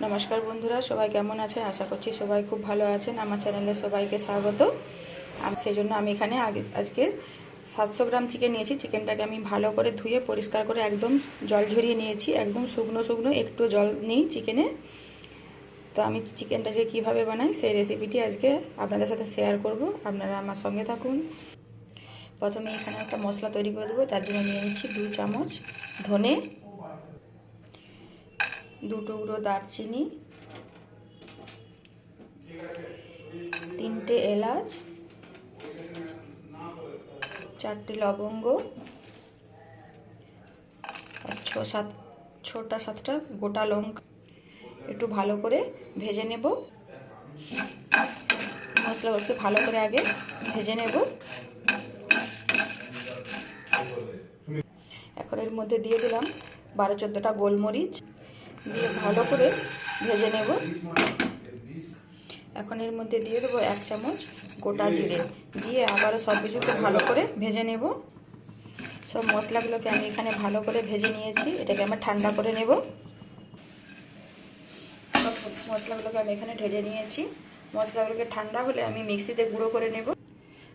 নমস্কার বন্ধুরা, সবাই কেমন আছেন? আশা করছি সবাই খুব ভালো আছেন। আমার চ্যানেলে সবাইকে স্বাগত। সেই জন্য আমি এখানে আজকে 700 গ্রাম চিকেন নিয়েছি। চিকেনটাকে আমি ভালো করে ধুয়ে পরিষ্কার করে একদম জল ঝরিয়ে নিয়েছি। একদম শুকনো শুকনো, একটু জল নেই চিকেনে। তো আমি চিকেনটা যে কীভাবে বানাই সেই রেসিপিটি আজকে আপনাদের সাথে শেয়ার করব। আপনারা আমার সঙ্গে থাকুন। প্রথমে এখানে একটা মশলা তৈরি করে দেবো। তার জন্য নিয়ে নিচ্ছি 2 চামচ ধনে, 2 টুকরো দারচিনি, 3টে এলাচ, 4টে লবঙ্গ, আর 6-7টা গোটা লঙ্কা। একটু ভালো করে ভেজে নেব। মশলাগুলোকে ভালো করে আগে ভেজে নেব। এখন এর মধ্যে দিয়ে দিলাম 12-14টা গোলমরিচ, দিয়ে ভালো করে ভেজে নেব। এখন এর মধ্যে দিয়ে দেবো 1 চামচ গোটা জিরে, দিয়ে আবারও সব কিছুকে ভালো করে ভেজে নেব। সব মশলাগুলোকে আমি এখানে ভালো করে ভেজে নিয়েছি। এটাকে আমরা ঠান্ডা করে নেব। সব মশলাগুলোকে আমি এখানে ঢেলে নিয়েছি। মশলাগুলোকে ঠান্ডা হলে আমি মিক্সিতে গুঁড়ো করে নেব।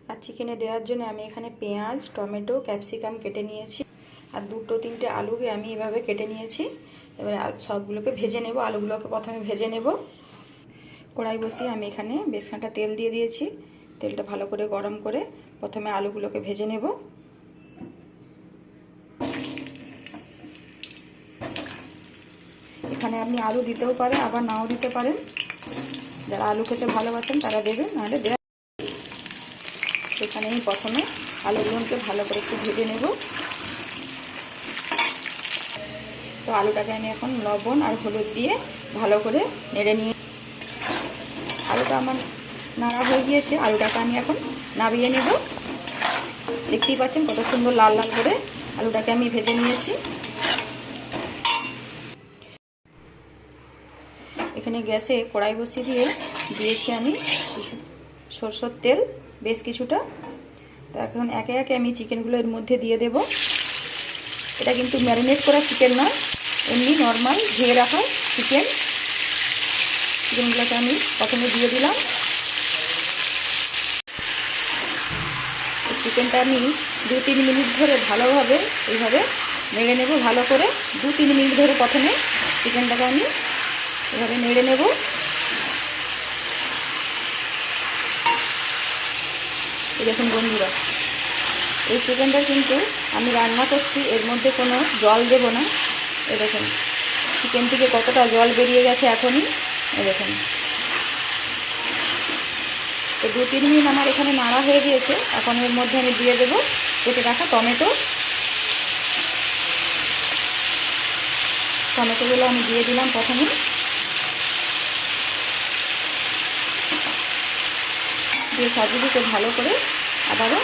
আর চিকেনে দেওয়ার জন্য আমি এখানে পেঁয়াজ, টমেটো, ক্যাপসিকাম কেটে নিয়েছি। আর 2-3টে আলুকে আমি এভাবে কেটে নিয়েছি। এবার সবগুলোকে ভেজে নেব। আলুগুলোকে প্রথমে ভেজে নেব। কড়াই বসিয়ে আমি এখানে বেশ খানিকটা তেল দিয়ে দিয়েছি। তেলটা ভালো করে গরম করে প্রথমে আলুগুলোকে ভেজে নেব। এখানে আপনি আলু দিতেও পারেন, আবার নাও দিতে পারেন। যারা আলু খেতে ভালোবাসেন তারা দেবেন, নাহলে দেবেন। এখানে আমি প্রথমে আলুগুলোকে ভালো করে একটু ভেজে নেব। তো আলুটাকে আমি এখন লবণ আর হলুদ দিয়ে ভালো করে নেড়ে নিয়ে, আলুটা আমার নাড়া হয়ে গিয়েছে। আলুটাকে আমি এখন নামিয়ে নেব। দেখতেই পাচ্ছেন কত সুন্দর লাল লাল করে আলুটাকে আমি ভেজে নিয়েছি। এখানে গ্যাসে কড়াই বসিয়ে দিয়েছি আমি সরষের তেল বেশ কিছুটা। তো এখন একে একে আমি চিকেনগুলো এর মধ্যে দিয়ে দেব। এটা কিন্তু ম্যারিনেট করা চিকেন নয়, এমনি নর্মাল ধুয়ে রাখা চিকেন। চিকেনগুলোকে আমি প্রথমে দিয়ে দিলাম। চিকেনটা আমি 2-3 মিনিট ধরে ভালোভাবে এইভাবে নেড়ে নেব। ভালো করে 2-3 মিনিট ধরে প্রথমে চিকেনটাকে আমি এভাবে নেড়ে নেব। এই দেখুন বন্ধুরা, এই চিকেনটা কিন্তু আমি রান্না করছি, এর মধ্যে কোনো জল দেব না। এই দেখুন চিকেন থেকে কতটা জল বেরিয়ে গেছে এখনই। এই দেখুন, তো 2-3 মিনিট আমার এখানে নাড়া হয়ে গিয়েছে। এখন এর মধ্যে আমি দিয়ে দেবো কেটে রাখা টমেটোগুলো আমি দিয়ে দিলাম প্রথমে। দিয়ে সবজিকে ভালো করে আবারও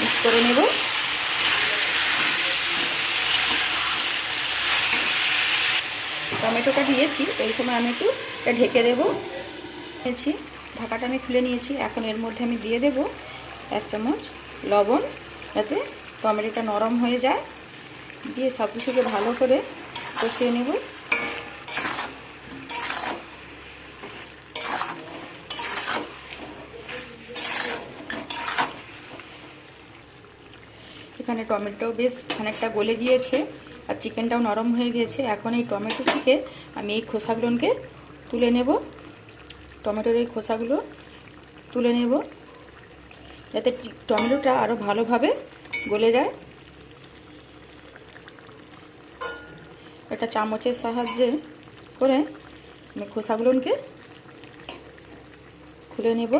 মিক্স করে নেব। টমেটোটা দিয়েছি, এই সময় আমি একটু ঢেকে দেবো। ঢাকাটা আমি খুলে নিয়েছি। এখন এর মধ্যে আমি দিয়ে দেব 1 চামচ লবণ, যাতে টমেটোটা নরম হয়ে যায়। দিয়ে সব কিছুকে ভালো করে কষিয়ে নেব। এখানে টমেটো বেশ খানিকটা গলে গিয়েছে আর চিকেনটাও নরম হয়ে গিয়েছে। এখন এই টমেটো থেকে আমি এই খোসাগুলোকে তুলে নেব। টমেটোর এই খোসাগুলো তুলে নেব, যাতে টমেটোটা আরও ভালোভাবে গলে যায়। একটা চামচের সাহায্যে করে আমি খোসাগুলোকে খুলে নেব।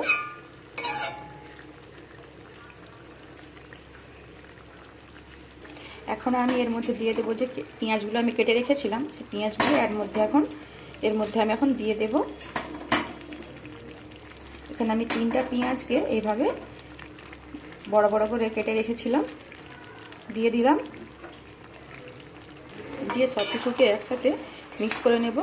এখন আমি এর মধ্যে দিয়ে দেবো যে পেঁয়াজগুলো আমি কেটে রেখেছিলাম, সেই পেঁয়াজগুলো এর মধ্যে আমি এখন দিয়ে দেব। এখানে আমি 3টা পেঁয়াজকে এইভাবে বড় বড় করে কেটে রেখেছিলাম, দিয়ে দিলাম। দিয়ে সব কিছুকে একসাথে মিক্স করে নেব।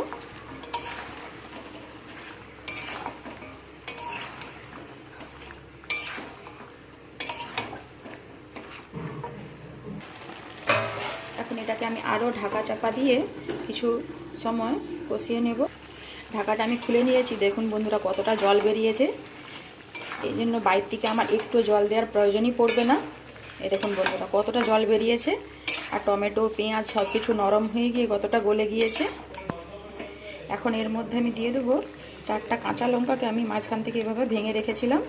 এখন এটাকে আমি আরও ঢাকা চাপা দিয়ে কিছু সময় কষিয়ে নেব। ঢাকাটা আমি খুলে নিয়েছি। দেখুন বন্ধুরা কতটা জল বেরিয়েছে। এই জন্য বাইরে থেকে আমার একটু জল দেওয়ার প্রয়োজনই পড়বে না। এই দেখুন বন্ধুরা কতটা জল বেরিয়েছে, আর টমেটো পেঁয়াজ সব কিছু নরম হয়ে গিয়ে কতটা গলে গিয়েছে। এখন এর মধ্যে আমি দিয়ে দেবো 4টা কাঁচা লঙ্কাকে আমি মাঝখান থেকে এভাবে ভেঙে রেখেছিলাম,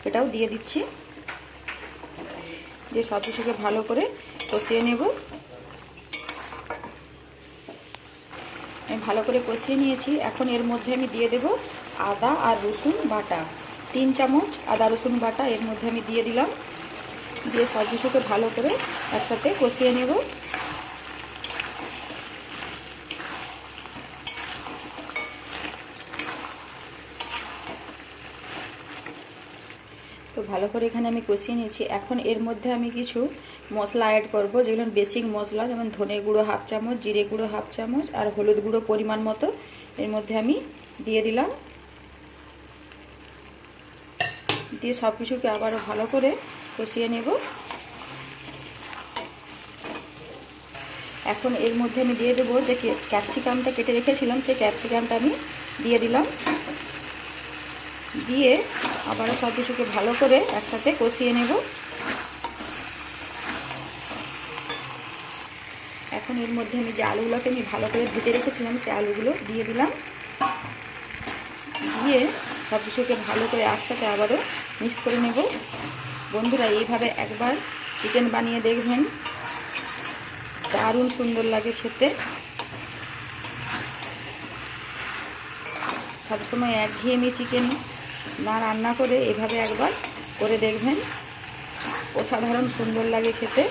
এটাও দিয়ে দিচ্ছি। দিয়ে সব কিছুকে ভালো করে কষিয়ে নেব। আমি ভালো করে কষিয়ে নিয়েছি। এখন এর মধ্যে আমি দিয়ে দেব আদা আর রসুন বাটা, 3 চামচ আদা রসুন বাটা এর মধ্যে আমি দিয়ে দিলাম। দিয়ে সব কিছুকে ভালো করে একসাথে কষিয়ে নেব। তো ভালো করে এখানে আমি কষিয়ে নিয়েছি। এখন এর মধ্যে আমি কিছু মশলা অ্যাড করব, যেগুলো বেসিক মশলা, যেমন ধনে গুঁড়ো 1/2 চামচ, জিরে গুঁড়ো 1/2 চামচ আর হলুদ গুঁড়ো পরিমাণ মতো এর মধ্যে আমি দিয়ে দিলাম। দিয়ে সব কিছুকে আবারও ভালো করে কষিয়ে নেব। এখন এর মধ্যে আমি দিয়ে দেবো যে ক্যাপসিকামটা কেটে রেখেছিলাম, সেই ক্যাপসিকামটা আমি দিয়ে দিলাম। দিয়ে আবারও সব কিছুকে ভালো করে একসাথে কষিয়ে নেব। এখন এর মধ্যে আমি যে আলুগুলোকে আমি ভালো করে ভেজে রেখেছিলাম সেই আলুগুলো দিয়ে দিলাম। দিয়ে সব কিছুকে ভালো করে একসাথে আবারও মিক্স করে নেব। বন্ধুরা এইভাবে একবার চিকেন বানিয়ে দেখবেন, দারুণ সুন্দর লাগে খেতে। সবসময় একঘেয়েমি চিকেন না রান্না করে এভাবে একবার করে দেখবেন, অসাধারণ সুন্দর লাগে খেতে।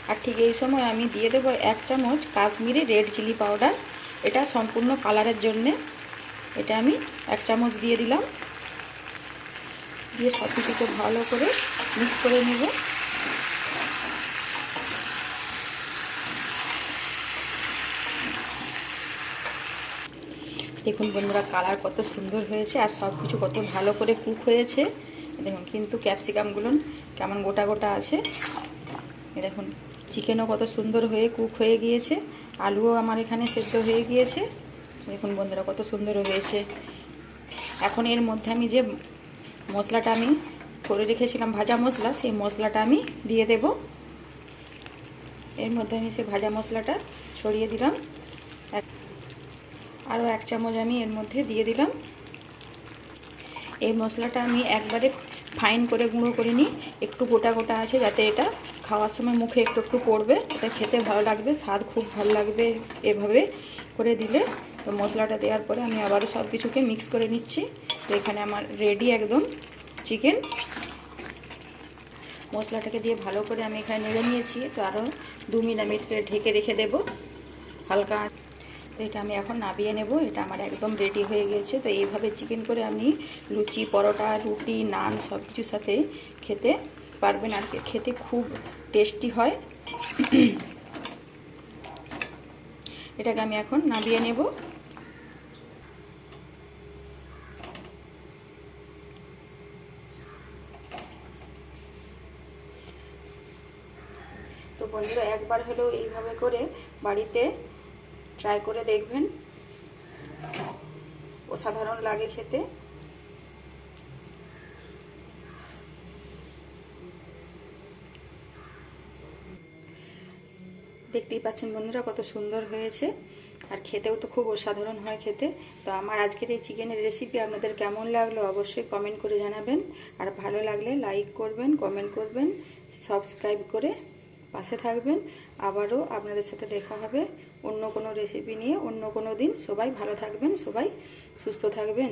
আর ঠিক এই সময় আমি দিয়ে দেবো 1 চামচ কাশ্মীরি রেড চিলি পাউডার, এটা সম্পূর্ণ কালারের জন্যে। এটা আমি 1 চামচ দিয়ে দিলাম। দিয়ে সব কিছুকে ভালো করে মিক্স করে নেব। দেখুন বন্ধুরা কালার কত সুন্দর হয়েছে, আর সব কিছু কত ভালো করে কুক হয়েছে। দেখুন কিন্তু ক্যাপসিকামগুলো কেমন গোটা গোটা আছে। দেখুন চিকেনও কত সুন্দর হয়ে কুক হয়ে গিয়েছে, আলুও আমার এখানে সেদ্ধ হয়ে গিয়েছে। দেখুন বন্ধুরা কত সুন্দর হয়েছে। এখন এর মধ্যে আমি যে মশলাটা আমি করে রেখেছিলাম ভাজা মশলা, সেই মশলাটা আমি দিয়ে দেব। এর মধ্যে আমি সেই ভাজা মশলাটা ছড়িয়ে দিলাম। আরও 1 চামচ আমি এর মধ্যে দিয়ে দিলাম। এই মশলাটা আমি একবারে ফাইন করে গুঁড়ো করে নিই, একটু গোটা গোটা আছে, যাতে এটা খাওয়ার সময় মুখে একটু একটু পড়বে, এটা খেতে ভালো লাগবে, স্বাদ খুব ভালো লাগবে এভাবে করে দিলে। তো মশলাটা দেওয়ার পরে আমি আবারও সব কিছুকে মিক্স করে নিচ্ছি। তো এখানে আমার রেডি একদম চিকেন। মশলাটাকে দিয়ে ভালো করে আমি এখানে নেড়ে নিয়েছি। তো আরও 2 মিনিট ঢেকে রেখে দেব হালকা। তো এটা আমি এখন নামিয়ে নেব। এটা আমার একদম রেডি হয়ে গেছে। তো এইভাবে চিকেন করে আমি লুচি, পরোটা, রুটি, নান সব কিছুর সাথে খেতে পারবেন, আর খেতে খুব টেস্টি হয়। এটাকে আমি এখন নামিয়ে নেব। তো বন্ধুরা একবার হলেও এইভাবে করে বাড়িতে ট্রাই করে দেখবেন, অসাধারণ লাগে খেতে। দেখতেই পাচ্ছেন বন্ধুরা কত সুন্দর হয়েছে, আর খেতেও তো খুব অসাধারণ হয় খেতে। তো আমার আজকের এই চিকেনের রেসিপি আপনাদের কেমন লাগলো অবশ্যই কমেন্ট করে জানাবেন। আর ভালো লাগলে লাইক করবেন, কমেন্ট করবেন, সাবস্ক্রাইব করে পাশে থাকবেন। আবারও আপনাদের সাথে দেখা হবে অন্য কোনো রেসিপি নিয়ে অন্য কোনো দিন। সবাই ভালো থাকবেন, সবাই সুস্থ থাকবেন।